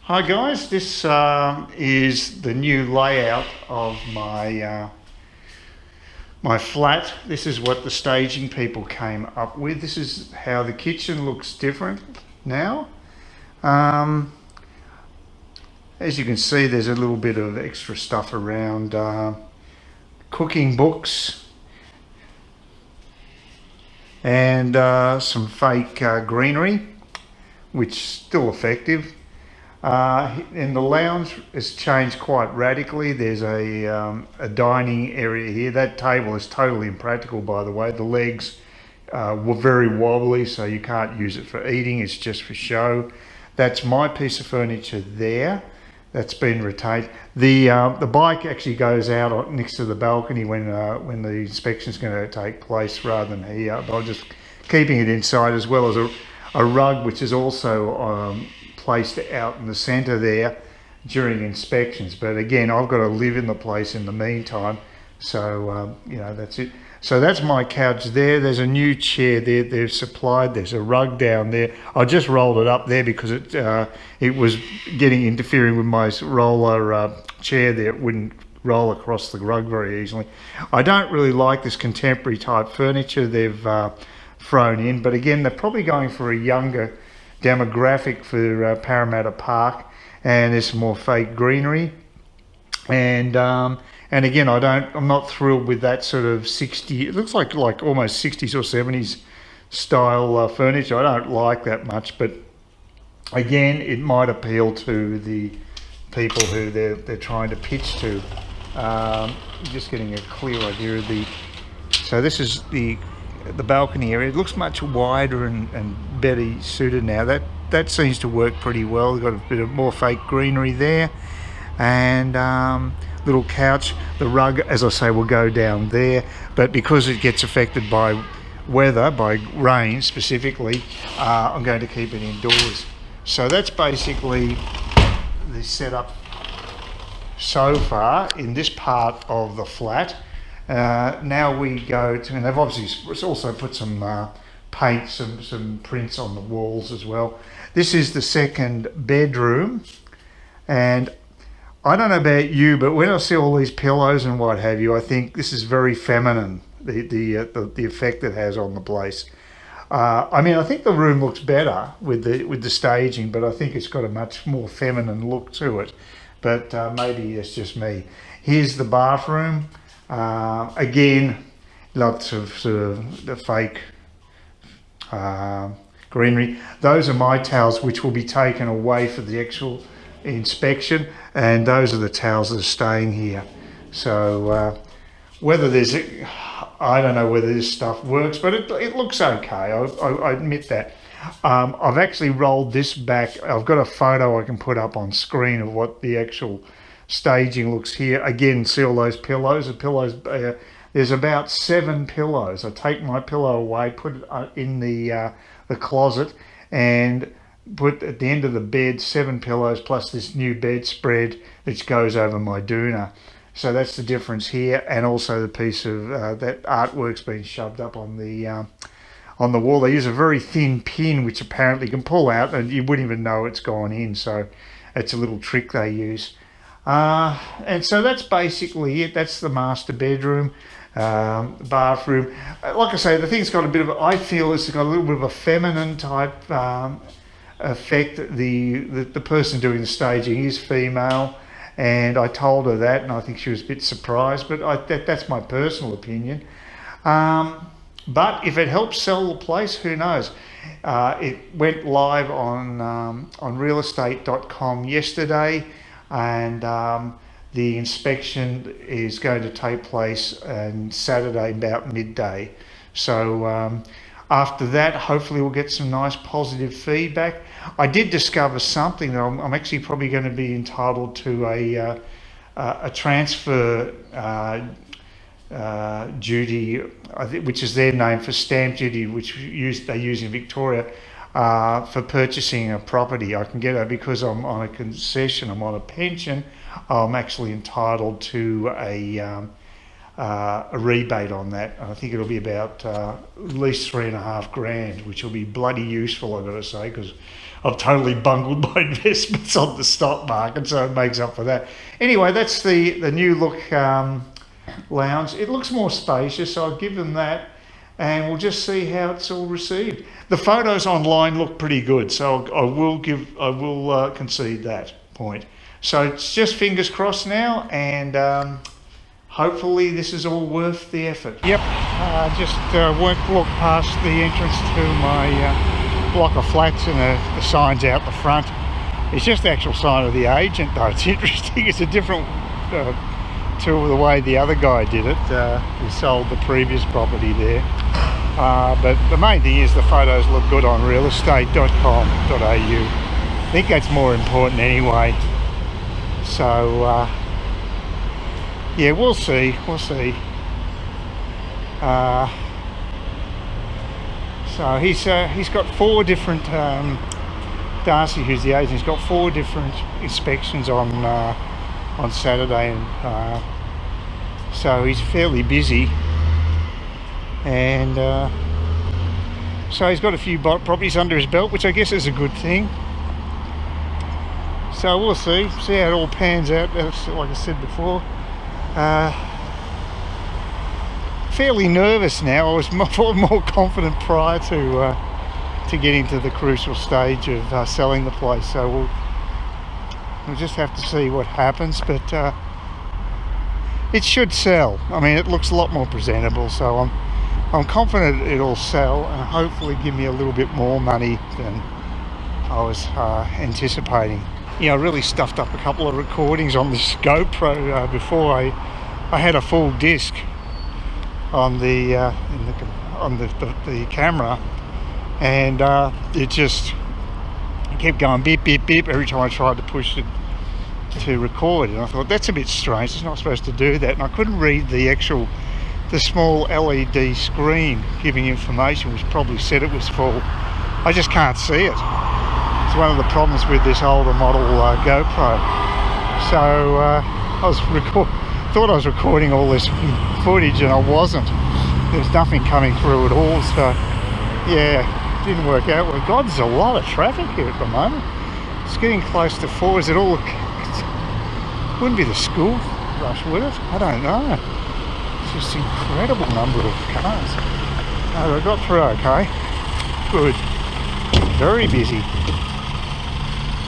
Hi guys, this is the new layout of my flat. This is what the staging people came up with. This is how the kitchen looks different now. Um, as you can see, there's a little bit of extra stuff around, cooking books and some fake greenery, which is still effective. And the lounge has changed quite radically. There's a dining area here. That table is totally impractical, by the way. The legs were very wobbly, so you can't use it for eating. It's just for show. That's my piece of furniture there. That's been retained. The bike actually goes out next to the balcony when the inspection's going to take place, rather than here. But I'm just keeping it inside, as well as a rug, which is also placed out in the centre there during inspections. But again, I've got to live in the place in the meantime, so that's it. So that's my couch there. There's a new chair there they've supplied. There's a rug down there. I just rolled it up there because it was interfering with my roller chair there. It wouldn't roll across the rug very easily. I don't really like this contemporary type furniture they've thrown in, but again, they're probably going for a younger demographic for Parramatta Park, and there's some more fake greenery, and again, I'm not thrilled with that sort of 60. It looks like almost 60s or 70s style furniture. I don't like that much, but again, it might appeal to the people who they're trying to pitch to. Just getting a clear idea of the. So this is the balcony area. It looks much wider and better suited now. That seems to work pretty well. We've got a bit of more fake greenery there, and little couch. The rug, as I say, will go down there, but because it gets affected by weather, by rain specifically, I'm going to keep it indoors. So that's basically the setup so far in this part of the flat. Now we go to, and they've obviously also put some paint, some prints on the walls as well. This is the second bedroom, and I don't know about you, but when I see all these pillows and what have you, I think this is very feminine. The effect it has on the place. I think the room looks better with the staging, but I think it's got a much more feminine look to it. But maybe it's just me. Here's the bathroom. Again, lots of sort of the fake greenery. Those are my towels, which will be taken away for the actual inspection, and those are the towels that are staying here. So I don't know whether this stuff works, but it looks okay. I admit that. I've actually rolled this back. I've got a photo I can put up on screen of what the actual staging looks here. Again, see all those pillows? There's about 7 pillows. I take my pillow away, put it in the closet, and put at the end of the bed 7 pillows plus this new bedspread which goes over my doona. So that's the difference here, and also the piece of that artwork's been shoved up on the wall. They use a very thin pin which apparently can pull out and you wouldn't even know it's gone in, so it's a little trick they use. And so that's basically it. That's the master bedroom, bathroom. Like I say, the thing's got a bit of, I feel it's got a little bit of a feminine type effect. The person doing the staging is female, and I told her that, and I think she was a bit surprised, but that's my personal opinion. But if it helps sell the place, who knows? It went live on realestate.com yesterday, and the inspection is going to take place on Saturday about midday. So after that, hopefully we'll get some nice positive feedback. I did discover something that I'm actually probably going to be entitled to a transfer duty, I think, which is their name for stamp duty, which they use in Victoria for purchasing a property. I can get it because I'm on a concession, I'm on a pension. I'm actually entitled to a rebate on that. I think it'll be about at least $3,500, which will be bloody useful, I've got to say, because I've totally bungled my investments on the stock market, so it makes up for that. Anyway, that's the new look lounge. It looks more spacious, so I'll give them that, and we'll just see how it's all received. The photos online look pretty good, so I will concede that point. So it's just fingers crossed now, and hopefully this is all worth the effort. Yep, just walked past the entrance to my block of flats, and the sign's out the front. It's just the actual sign of the agent, though. It's interesting. It's a different to the way the other guy did it. He sold the previous property there. But the main thing is the photos look good on realestate.com.au. I think that's more important anyway. So yeah, we'll see. So he's got 4 different Darcy, who's the agent, he's got 4 different inspections on Saturday, and so he's fairly busy, and so he's got a few properties under his belt, which I guess is a good thing. So we'll see how it all pans out. Like I said before, fairly nervous now. I was more confident prior to getting to the crucial stage of selling the place. So we'll just have to see what happens, but it should sell. I mean, it looks a lot more presentable, so I'm confident it'll sell and hopefully give me a little bit more money than I was anticipating. I really stuffed up a couple of recordings on this GoPro before I had a full disc on the camera, and it just kept going beep beep beep every time I tried to push it to record, and I thought that's a bit strange, it's not supposed to do that. And I couldn't read the small LED screen giving information, which probably said it was full. I just can't see it. It's one of the problems with this older model GoPro. So thought I was recording all this footage, and I wasn't. There's nothing coming through at all, so yeah, didn't work out well. God, there's a lot of traffic here at the moment. It's getting close to 4. Is it all? Wouldn't be the school rush, would it? I don't know. It's just an incredible number of cars. Oh, I got through okay. Good. Very busy.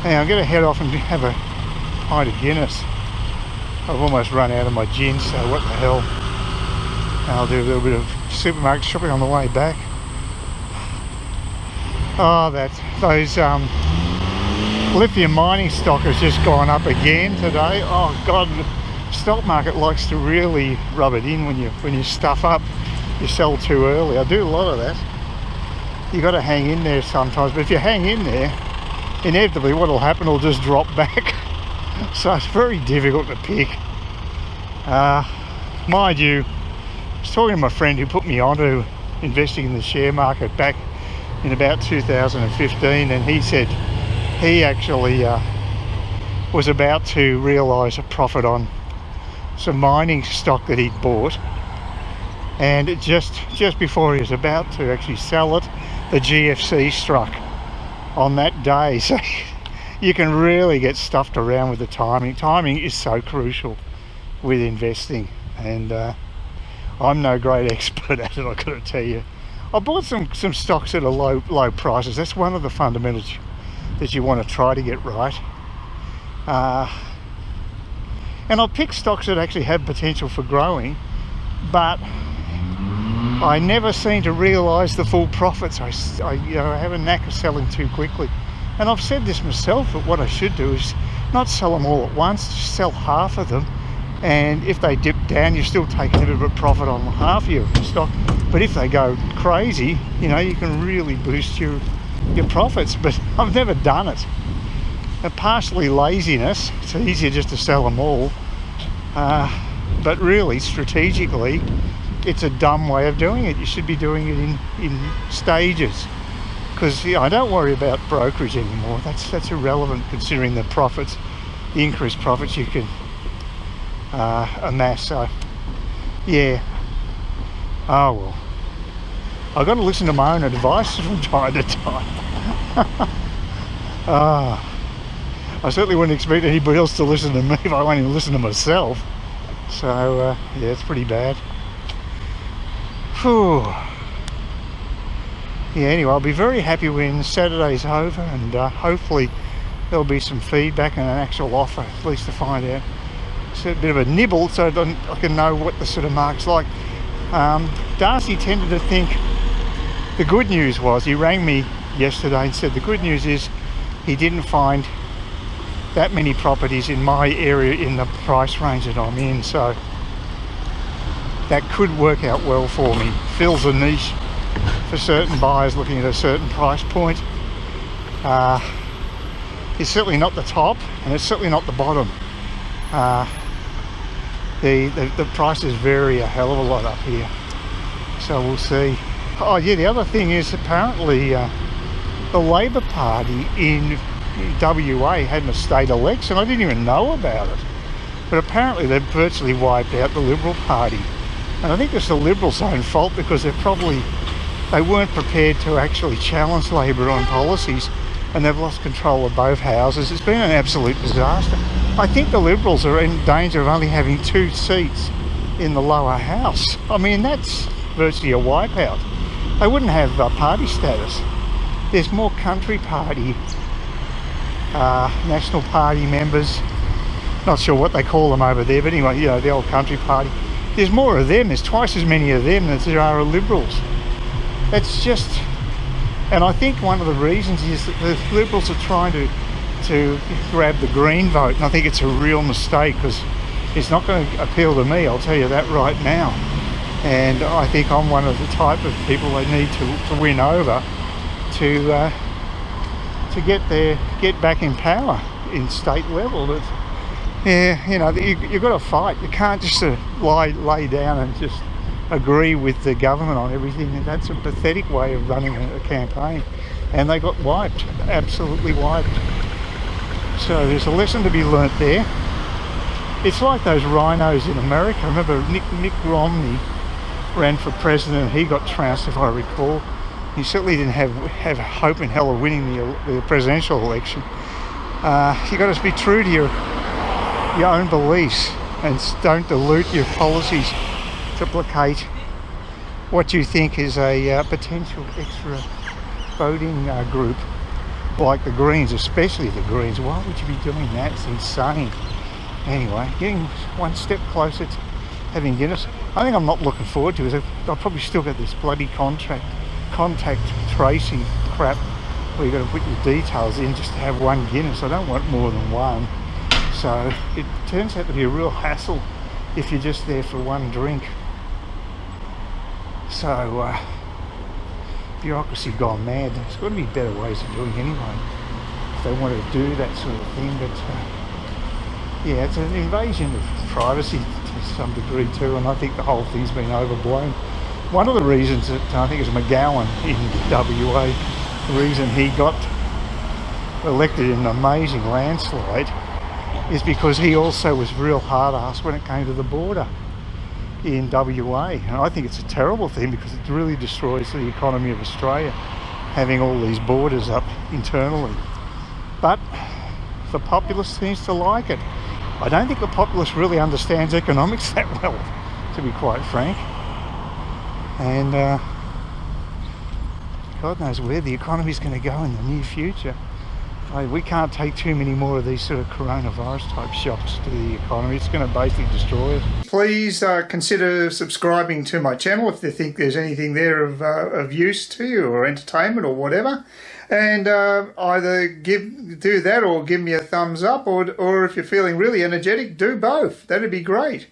Hey, I'm going to head off and have a pint of Guinness. I've almost run out of my gin, so what the hell. I'll do a little bit of supermarket shopping on the way back. Oh, those lithium mining stock has just gone up again today. Oh God, the stock market likes to really rub it in when you stuff up, you sell too early. I do a lot of that. You got to hang in there sometimes, but if you hang in there, inevitably what will happen will just drop back. So it's very difficult to pick. Mind you, I was talking to my friend who put me onto investing in the share market back in about 2015, and he said he actually was about to realise a profit on some mining stock that he'd bought, and it just before he was about to actually sell it, the GFC struck on that day. So you can really get stuffed around with the timing. Timing is so crucial with investing, and I'm no great expert at it, I've got to tell you. I bought some stocks at a low prices. That's one of the fundamentals that you want to try to get right. And I'll pick stocks that actually have potential for growing, but I never seem to realise the full profits. I have a knack of selling too quickly. And I've said this myself, that what I should do is not sell them all at once, just sell half of them. And if they dip down, you're still taking a bit of a profit on half of your stock. But if they go crazy, you can really boost your profits. But I've never done it. And partially laziness, it's easier just to sell them all. But really, strategically, it's a dumb way of doing it. You should be doing it in stages. Because I don't worry about brokerage anymore. That's irrelevant considering the profits, the increased profits you can amass. So Yeah. Oh well. I've got to listen to my own advice from time to time. I certainly wouldn't expect anybody else to listen to me if I won't even listen to myself. So, yeah, it's pretty bad. Whew. Yeah, anyway, I'll be very happy when Saturday's over, and hopefully there'll be some feedback and an actual offer, at least to find out. It's a bit of a nibble so I can know what the sort of market's like. Darcy tended to think the good news was, he rang me yesterday and said the good news is he didn't find that many properties in my area in the price range that I'm in, so that could work out well for me. Fills a niche for certain buyers looking at a certain price point. It's certainly not the top, and it's certainly not the bottom. The prices vary a hell of a lot up here, so we'll see. Oh yeah, the other thing is apparently the Labor Party in WA had a state election. I didn't even know about it, but apparently they've virtually wiped out the Liberal Party, and I think it's the Liberals' own fault because they weren't prepared to actually challenge Labor on policies, and they've lost control of both houses. It's been an absolute disaster. I think the Liberals are in danger of only having 2 seats in the lower house. I mean, that's virtually a wipeout. They wouldn't have party status. There's more Country Party, National Party members, not sure what they call them over there, but anyway, you know, the old Country Party. There's more of them, there's twice as many of them as there are of Liberals. It's just, and I think one of the reasons is that the Liberals are trying to grab the Green vote, and I think it's a real mistake because it's not going to appeal to me, I'll tell you that right now. And I think I'm one of the type of people they need to win over to get back in power in state level. But yeah, you know, you've got to fight. You can't just lay down and just agree with the government on everything. And that's a pathetic way of running a campaign. And they got wiped, absolutely wiped. So there's a lesson to be learnt there. It's like those rhinos in America. I remember Mitt Romney ran for president. He got trounced, if I recall. He certainly didn't have hope in hell of winning the presidential election. You got to be true to your own beliefs and don't dilute your policies to placate what you think is a potential extra voting group like the Greens, especially the Greens. Why would you be doing that? It's insane. Anyway, getting one step closer to having Guinness. I think I'm not looking forward to it. I'll probably still get this bloody contact tracing crap where you've got to put your details in just to have one Guinness. I don't want more than one. So it turns out to be a real hassle if you're just there for one drink. So bureaucracy gone mad. There's got to be better ways of doing it anyway if they want to do that sort of thing. But yeah, it's an invasion of privacy to some degree too, and I think the whole thing's been overblown. One of the reasons that I think is McGowan in WA, the reason he got elected in an amazing landslide is because he also was real hard-ass when it came to the border in WA. And I think it's a terrible thing because it really destroys the economy of Australia, having all these borders up internally. But the populace seems to like it. I don't think the populace really understands economics that well, to be quite frank. And God knows where the economy's going to go in the near future. We can't take too many more of these sort of coronavirus type shocks to the economy. It's going to basically destroy it. Please consider subscribing to my channel if you think there's anything there of use to you or entertainment or whatever. And either do that or give me a thumbs up, or if you're feeling really energetic, do both. That'd be great.